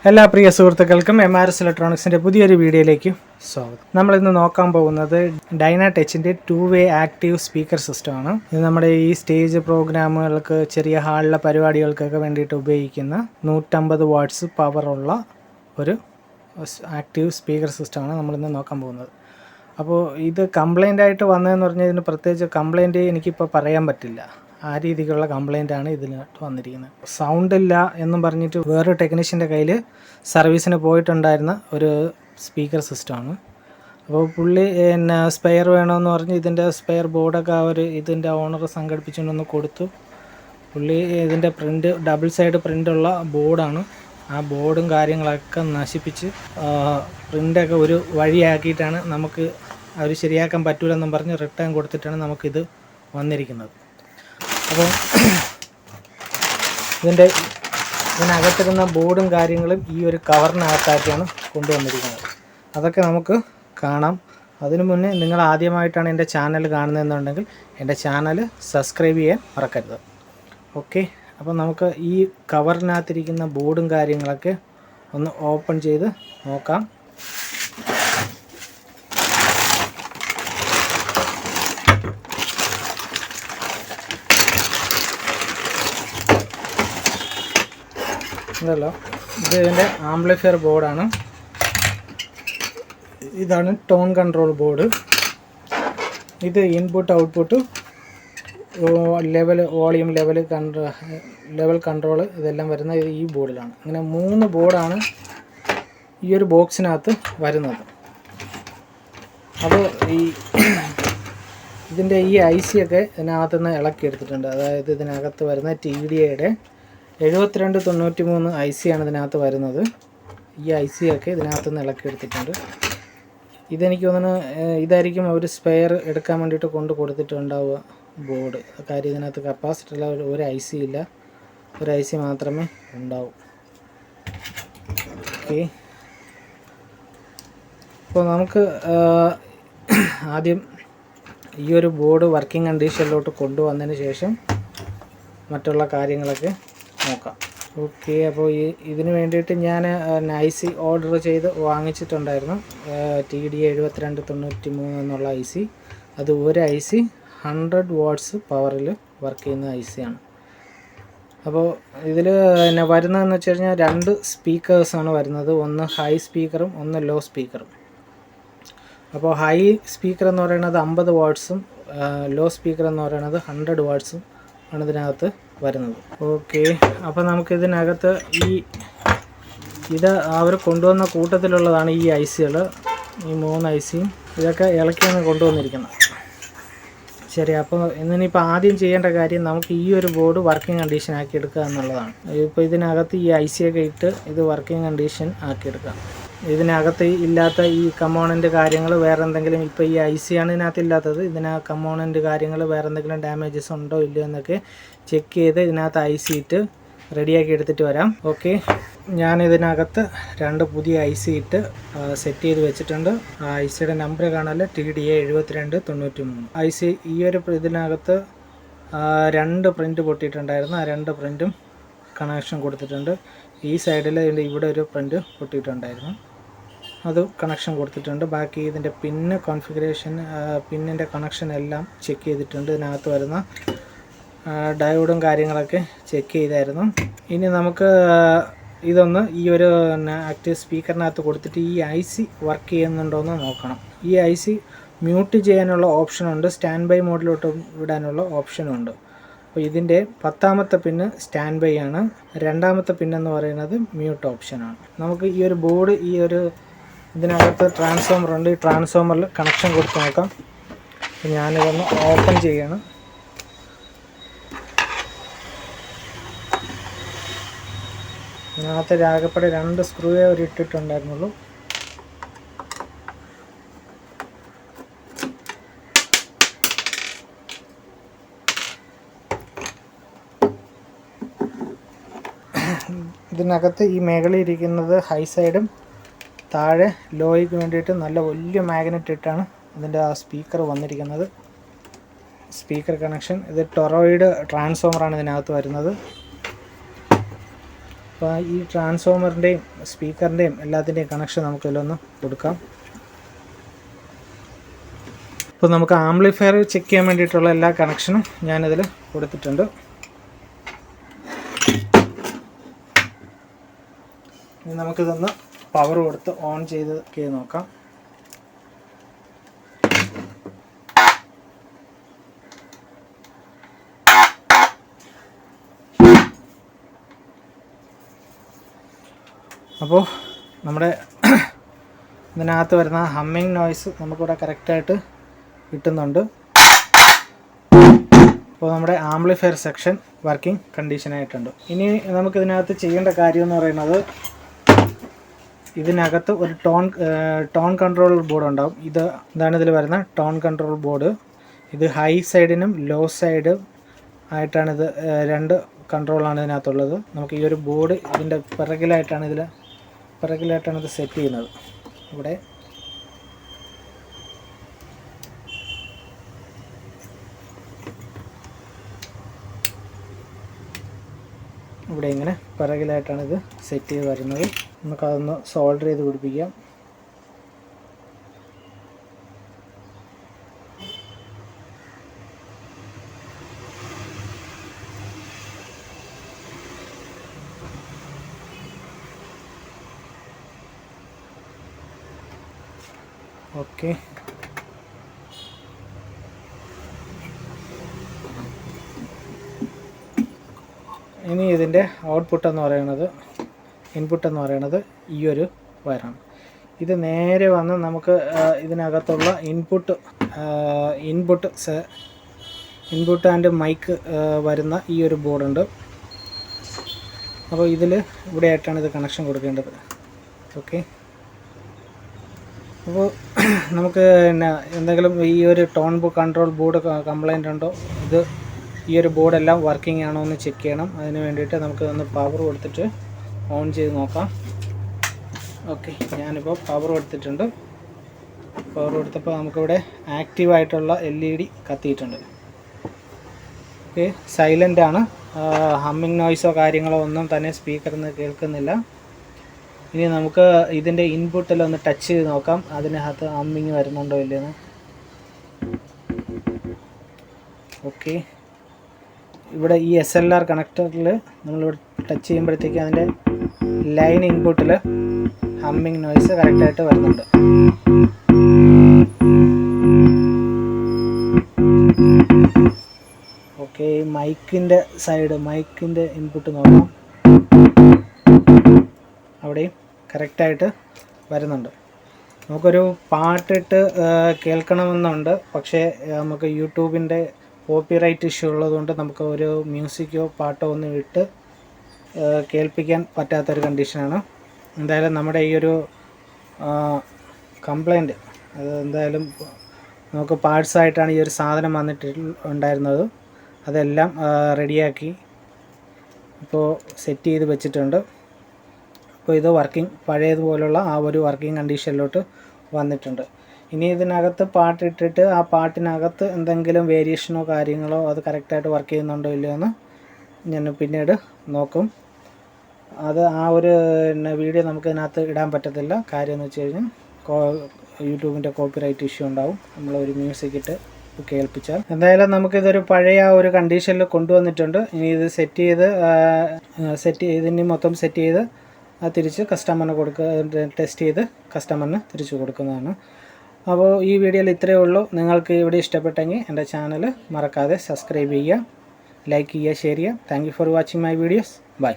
എല്ലാ പ്രിയ സുഹൃത്തുക്കൾക്കും MRS ഇലക്ട്രോണിക്സിൻ്റെ പുതിയൊരു വീഡിയോയിലേക്ക് സ്വാഗതം. നമ്മളിന്ന് നോക്കാൻ പോകുന്നത് ഡൈനാടെച്ചിൻ്റെ 2-way ആക്റ്റീവ് സ്പീക്കർ സിസ്റ്റമാണ്. ഇത് നമ്മുടെ ഈ സ്റ്റേജ് പ്രോഗ്രാമുകൾക്ക്, ചെറിയ ഹാളിലെ പരിപാടികൾക്കൊക്കെ വേണ്ടിയിട്ട് ഉപയോഗിക്കുന്ന 150 വാട്ട്സ് പവറുള്ള ഒരു ആക്റ്റീവ് സ്പീക്കർ സിസ്റ്റമാണ് നമ്മളിന്ന് നോക്കാൻ പോകുന്നത്. അപ്പോൾ ഇത് കംപ്ലൈൻ്റ് ആയിട്ട് വന്നതെന്ന് പറഞ്ഞാൽ ഇതിന് പ്രത്യേകിച്ച് കംപ്ലൈൻറ്റ് എനിക്കിപ്പോൾ പറയാൻ പറ്റില്ല. ആ രീതിക്കുള്ള കംപ്ലൈൻ്റാണ് ഇതിനകത്ത് വന്നിരിക്കുന്നത്. സൗണ്ടില്ല എന്നും പറഞ്ഞിട്ട് വേറൊരു ടെക്നീഷ്യൻ്റെ കയ്യിൽ സർവീസിന് പോയിട്ടുണ്ടായിരുന്ന ഒരു സ്പീക്കർ സിസ്റ്റമാണ്. അപ്പോൾ പുള്ളി സ്പെയർ വേണമെന്ന് പറഞ്ഞ് ഇതിൻ്റെ സ്പെയർ ബോർഡൊക്കെ ഇതിൻ്റെ ഓണർ സംഘടിപ്പിച്ചുകൊണ്ടൊന്ന് കൊടുത്തു. പുള്ളി ഇതിൻ്റെ പ്രിൻ്റ് ഡബിൾ സൈഡ് പ്രിൻ്റുള്ള ബോർഡാണ്. ആ ബോർഡും കാര്യങ്ങളൊക്കെ നശിപ്പിച്ച് പ്രിൻ്റൊക്കെ ഒരു വഴിയാക്കിയിട്ടാണ് നമുക്ക് അവർ ശരിയാക്കാൻ പറ്റൂലെന്നും പറഞ്ഞ് റിട്ടേൺ കൊടുത്തിട്ടാണ് നമുക്കിത് വന്നിരിക്കുന്നത്. അപ്പോൾ ഇതിനകത്തിരുന്ന ബോർഡും കാര്യങ്ങളും ഈ ഒരു കവറിനകത്താക്കിയാണ് കൊണ്ടുവന്നിരിക്കുന്നത്. അതൊക്കെ നമുക്ക് കാണാം. അതിനു മുന്നേ നിങ്ങൾ ആദ്യമായിട്ടാണ് എൻ്റെ ചാനൽ കാണുന്നതെന്നുണ്ടെങ്കിൽ എൻ്റെ ചാനൽ സബ്സ്ക്രൈബ് ചെയ്യാൻ മറക്കരുത്. ഓക്കെ, അപ്പോൾ നമുക്ക് ഈ കവറിനകത്തിരിക്കുന്ന ബോർഡും കാര്യങ്ങളൊക്കെ ഒന്ന് ഓപ്പൺ ചെയ്ത് നോക്കാം. ഇതല്ലോ, ഇത് ഇതിൻ്റെ ആംപ്ലിഫയർ ബോർഡാണ്. ഇതാണ് ടോൺ കൺട്രോൾ ബോർഡ്. ഇത് input output volume level control ഇതെല്ലാം വരുന്ന ഈ ബോർഡിലാണ്. അങ്ങനെ 3 ബോർഡാണ് ഈ ഒരു ബോക്സിനകത്ത് വരുന്നത്. അപ്പോൾ ഇതിൻ്റെ ഈ IC ഒക്കെ ഇതിനകത്ത് നിന്ന് ഇളക്കിയെടുത്തിട്ടുണ്ട്. അതായത് ഇതിനകത്ത് വരുന്ന TDAയുടെ 7293 IC ആണ് ഇതിനകത്ത് വരുന്നത്. ഈ IC ഒക്കെ ഇതിനകത്ത് നിന്ന് ഇളക്കിയെടുത്തിട്ടുണ്ട്. ഇതെനിക്ക് തോന്നുന്നു ഇതായിരിക്കും അവർ സ്പെയർ എടുക്കാൻ വേണ്ടിയിട്ട് കൊണ്ട് കൊടുത്തിട്ടുണ്ടാവുക ബോർഡ്. കാര്യം ഇതിനകത്ത് കപ്പാസിറ്ററുള്ള ഒരു IC ഇല്ല, ഒരു IC മാത്രമേ ഉണ്ടാവൂ. ഓക്കെ, അപ്പോൾ നമുക്ക് ആദ്യം ഈ ഒരു ബോർഡ് വർക്കിംഗ് കണ്ടീഷനിലോട്ട് കൊണ്ടുവന്നതിന് ശേഷം മറ്റുള്ള കാര്യങ്ങളൊക്കെ നോക്കാം. ഓക്കെ, അപ്പോൾ ഇതിന് വേണ്ടിയിട്ട് ഞാൻ IC ഓർഡർ ചെയ്ത് വാങ്ങിച്ചിട്ടുണ്ടായിരുന്നു. TDA 7293 എന്നുള്ള IC. അത് ഒരു IC 100 വാട്ട്സ് പവറിൽ വർക്ക് ചെയ്യുന്ന IC ആണ്. അപ്പോൾ ഇതിൽ വരുന്നതെന്ന് വെച്ച് കഴിഞ്ഞാൽ 2 സ്പീക്കേഴ്സാണ് വരുന്നത്. ഒന്ന് ഹൈ സ്പീക്കറും ഒന്ന് ലോ സ്പീക്കറും. അപ്പോൾ ഹൈ സ്പീക്കർ എന്ന് പറയുന്നത് 50 വാട്ട്സും ലോ സ്പീക്കർ എന്ന് പറയുന്നത് 100 വാട്ട്സും ആണ് ഇതിനകത്ത് വരുന്നത്. ഓക്കെ, അപ്പോൾ നമുക്കിതിനകത്ത് ഇത് അവർ കൊണ്ടുവന്ന കൂട്ടത്തിലുള്ളതാണ് ഈ ICകൾ. ഈ 3 ICയും ഇതൊക്കെ ഇളക്കിയാണ് കൊണ്ടുവന്നിരിക്കുന്നത്. ശരി, അപ്പോൾ ഇന്നിപ്പോൾ ആദ്യം ചെയ്യേണ്ട കാര്യം നമുക്ക് ഈ ഒരു ബോർഡ് വർക്കിംഗ് കണ്ടീഷൻ ആക്കി എടുക്കുക എന്നുള്ളതാണ്. ഇപ്പോൾ ഇതിനകത്ത് ഈ IC ഒക്കെ ഇട്ട് ഇത് വർക്കിംഗ് കണ്ടീഷൻ ആക്കിയെടുക്കാം. ഇതിനകത്ത് ഇല്ലാത്ത ഈ കമ്പോണൻ്റ് കാര്യങ്ങൾ വേറെ എന്തെങ്കിലും, ഇപ്പോൾ ഈ IC ആണ് ഇതിനകത്ത് ഇല്ലാത്തത്, കമ്പോണൻ്റ് കാര്യങ്ങൾ വേറെ എന്തെങ്കിലും ഡാമേജസ് ഉണ്ടോ ഇല്ലയോ എന്നൊക്കെ ചെക്ക് ചെയ്ത് ഇതിനകത്ത് IC ഇട്ട് റെഡിയാക്കി എടുത്തിട്ട് വരാം. ഓക്കെ, ഞാൻ ഇതിനകത്ത് 2 പുതിയ IC ഇട്ട് സെറ്റ് ചെയ്ത് വെച്ചിട്ടുണ്ട്. ICയുടെ നമ്പർ കാണാൻ TDA 7293 IC. ഈ ഒരു ഇതിനകത്ത് 2 പ്രിൻ്റ് പൊട്ടിയിട്ടുണ്ടായിരുന്നു. ആ 2 പ്രിൻറ്റും കണക്ഷൻ കൊടുത്തിട്ടുണ്ട്. ഈ സൈഡിൽ ഇവിടെ ഒരു പ്രിൻ്റ് പൊട്ടിയിട്ടുണ്ടായിരുന്നു, അത് കണക്ഷൻ കൊടുത്തിട്ടുണ്ട്. ബാക്കി ഇതിൻ്റെ പിന്ന് കോൺഫിഗറേഷൻ, പിന്നിൻ്റെ കണക്ഷൻ എല്ലാം ചെക്ക് ചെയ്തിട്ടുണ്ട്. ഇതിനകത്ത് വരുന്ന ഡയോഡും കാര്യങ്ങളൊക്കെ ചെക്ക് ചെയ്തായിരുന്നു. ഇനി നമുക്ക് ഇതൊന്ന് ഈ ഒരു ആക്റ്റീവ് സ്പീക്കറിനകത്ത് കൊടുത്തിട്ട് ഈ IC വർക്ക് ചെയ്യുന്നുണ്ടോ എന്ന് നോക്കണം. ഈ IC മ്യൂട്ട് ചെയ്യാനുള്ള ഓപ്ഷനുണ്ട്, സ്റ്റാൻഡ് ബൈ മോഡിലോട്ട് വിടാനുള്ള ഓപ്ഷനുണ്ട്. അപ്പോൾ ഇതിൻ്റെ 10ാമത്തെ പിന്ന് സ്റ്റാൻഡ് ബൈ ആണ്, 2ാമത്തെ പിന്നെന്ന് പറയുന്നത് മ്യൂട്ട് ഓപ്ഷനാണ്. നമുക്ക് ഈ ഒരു ബോർഡ് ഇതിനകത്ത് ട്രാൻസ്ഫോമർ ഉണ്ട്. ഈ ട്രാൻസ്ഫോമറിൽ കണക്ഷൻ കൊടുത്ത് നോക്കാം. ഞാനിതൊന്ന് ഓപ്പൺ ചെയ്യാണ്. ഇതിനകത്ത് ആകെപ്പാടെ 2 സ്ക്രൂവേ അവർ ഇട്ടിട്ടുണ്ടായിരുന്നുള്ളൂ. ഇതിനകത്ത് ഈ മേഖലയിൽ ഇരിക്കുന്നത് ഹൈ സൈഡും താഴെ ലോയ്ക്ക് വേണ്ടിയിട്ട് നല്ല വലിയ മാഗ്നറ്റ് ഇട്ടാണ് ഇതിൻ്റെ ആ സ്പീക്കർ വന്നിരിക്കുന്നത്. സ്പീക്കർ കണക്ഷൻ ഇത് ടൊറോയിഡ് ട്രാൻസ്ഫോമറാണ് ഇതിനകത്ത് വരുന്നത്. അപ്പോൾ ഈ ട്രാൻസ്ഫോമറിൻ്റെയും സ്പീക്കറിൻ്റെയും എല്ലാത്തിൻ്റെയും കണക്ഷൻ നമുക്കിതിലൊന്ന് കൊടുക്കാം. അപ്പോൾ നമുക്ക് ആംപ്ലിഫയർ ചെക്ക് ചെയ്യാൻ വേണ്ടിയിട്ടുള്ള എല്ലാ കണക്ഷനും ഞാനിതിൽ കൊടുത്തിട്ടുണ്ട്. ഇനി നമുക്കിതൊന്ന് പവർ കൊടുത്ത് ഓൺ ചെയ്ത് നോക്കാം. അപ്പോൾ നമ്മുടെ ഇതിനകത്ത് വരുന്ന ഹമ്മിങ് നോയ്സ് നമുക്കിവിടെ കറക്റ്റായിട്ട് കിട്ടുന്നുണ്ട്. അപ്പോൾ നമ്മുടെ ആംപ്ലിഫയർ സെക്ഷൻ വർക്കിംഗ് കണ്ടീഷനായിട്ടുണ്ട്. ഇനി നമുക്കിതിനകത്ത് ചെയ്യേണ്ട കാര്യം എന്ന് പറയുന്നത്, ഇതിനകത്ത് ഒരു ടോൺ കൺട്രോൾ ബോർഡ് ഉണ്ടാവും. ഇതാണ് ഇതിൽ വരുന്ന ടോൺ കൺട്രോൾ ബോർഡ്. ഇത് ഹൈ സൈഡിനും ലോ സൈഡും ആയിട്ടാണിത്, രണ്ട് കൺട്രോളാണ് ഇതിനകത്തുള്ളത്. നമുക്ക് ഈ ഒരു ബോർഡ് ഇതിൻ്റെ പിറകിലായിട്ടാണ് ഇത് സെറ്റ് ചെയ്യുന്നത്. ഇവിടെ ഇങ്ങനെ പിറകിലായിട്ടാണ് ഇത് സെറ്റ് ചെയ്ത് വരുന്നത്. നമുക്കതൊന്ന് സോൾഡർ ചെയ്ത് പിടിപ്പിക്കാം. ഓക്കെ, ഇനി ഇതിൻ്റെ ഇൻപുട്ട് എന്ന് പറയുന്നത് ഈ ഒരു വയറാണ്. ഇത് നേരെ വന്ന് നമുക്ക് ഇതിനകത്തുള്ള ഇൻപുട്ട് ആൻഡ് മൈക്ക് വരുന്ന ഈ ഒരു ബോർഡുണ്ട്. അപ്പോൾ ഇവിടെ ആയിട്ടാണ് ഇത് കണക്ഷൻ കൊടുക്കേണ്ടത്. ഓക്കെ, അപ്പോൾ നമുക്ക് എന്തെങ്കിലും ഈ ഒരു കൺട്രോൾ ബോർഡ് കംപ്ലൈൻ്റ് ഉണ്ടോ, ഈ ഒരു ബോർഡെല്ലാം വർക്കിംഗ് ആണോ എന്ന് ചെക്ക് ചെയ്യണം. അതിന് വേണ്ടിയിട്ട് നമുക്ക് ഒന്ന് പവർ കൊടുത്തിട്ട് ഓൺ ചെയ്ത് നോക്കാം. ഓക്കെ, ഞാനിപ്പോൾ പവർ കൊടുത്തിട്ടുണ്ട്. പവർ കൊടുത്തപ്പോൾ നമുക്കിവിടെ ആക്റ്റീവായിട്ടുള്ള LED കത്തിയിട്ടുണ്ട്. ഓക്കെ, സൈലൻ്റ് ആണ്. ഹമ്മിങ് നോയ്സോ കാര്യങ്ങളോ ഒന്നും തന്നെ സ്പീക്കറിൽ നിന്ന് കേൾക്കുന്നില്ല. ഇനി നമുക്ക് ഇതിൻ്റെ ഇൻപുട്ടിലൊന്ന് ടച്ച് ചെയ്ത് നോക്കാം, അതിനകത്ത് ഹമ്മിങ് വരുന്നുണ്ടോ ഇല്ലെന്ന്. ഓക്കെ, ഇവിടെ ഈ SLR കണക്ടറിൽ നമ്മളിവിടെ ടച്ച് ചെയ്യുമ്പോഴത്തേക്ക് അതിൻ്റെ ലൈൻ ഇൻപുട്ടിൽ ഹമ്മിങ് നോയ്സ് കറക്റ്റായിട്ട് വരുന്നുണ്ട്. ഓക്കെ, മൈക്കിൻ്റെ ഇൻപുട്ട് നോക്കാം. അവിടെയും കറക്റ്റായിട്ട് വരുന്നുണ്ട്. നമുക്കൊരു പാട്ടിട്ട് കേൾക്കണമെന്നുണ്ട്, പക്ഷേ നമുക്ക് യൂട്യൂബിൻ്റെ കോപ്പിറൈറ്റ് ഇഷ്യൂ ഉള്ളതുകൊണ്ട് നമുക്ക് ഒരു മ്യൂസിക്കോ പാട്ടോ ഒന്നും ഇട്ട് കേൾപ്പിക്കാൻ പറ്റാത്തൊരു കണ്ടീഷനാണ്. എന്തായാലും നമ്മുടെ ഈ ഒരു കംപ്ലൈൻറ്റ് അത് എന്തായാലും നമുക്ക് പാർട്സായിട്ടാണ് ഈ ഒരു സാധനം ഉണ്ടായിരുന്നത്. അതെല്ലാം റെഡിയാക്കി ഇപ്പോൾ സെറ്റ് ചെയ്ത് വെച്ചിട്ടുണ്ട്. അപ്പോൾ ഇത് പഴയതുപോലുള്ള ആ ഒരു വർക്കിംഗ് കണ്ടീഷനിലോട്ട് വന്നിട്ടുണ്ട്. ഇനി ഇതിനകത്ത് പാട്ടിട്ടിട്ട് ആ പാട്ടിനകത്ത് എന്തെങ്കിലും വേരിയേഷനോ കാര്യങ്ങളോ അത് കറക്റ്റായിട്ട് വർക്ക് ചെയ്യുന്നുണ്ടോ ഇല്ലയോ എന്ന് ഞാൻ പിന്നീട് നോക്കും. അത് ആ ഒരു വീഡിയോ നമുക്ക് ഇതിനകത്ത് ഇടാൻ പറ്റത്തില്ല. കാര്യം എന്ന് വെച്ച് കഴിഞ്ഞാൽ യൂട്യൂബിൻ്റെ കോപ്പിറൈറ്റ് ഇഷ്യൂ ഉണ്ടാവും നമ്മളൊരു മ്യൂസിക് ഇട്ട് കേൾപ്പിച്ചാൽ. എന്തായാലും നമുക്കിതൊരു പഴയ ഒരു കണ്ടീഷനിൽ കൊണ്ടുവന്നിട്ടുണ്ട്. ഇനി ഇത് ഇതിനി മൊത്തം സെറ്റ് ചെയ്ത് തിരിച്ച് കസ്റ്റമറിന് ടെസ്റ്റ് ചെയ്ത് കസ്റ്റമറിന് തിരിച്ചു കൊടുക്കുന്നതാണ്. അപ്പോൾ ഈ വീഡിയോയിൽ ഇത്രയേ ഉള്ളൂ. നിങ്ങൾക്ക് ഇവിടെ ഇഷ്ടപ്പെട്ടെങ്കിൽ എൻ്റെ ചാനൽ മറക്കാതെ സബ്സ്ക്രൈബ് ചെയ്യുക, ലൈക്ക് ചെയ്യുക, ഷെയർ ചെയ്യുക. Thank you for watching my videos. By.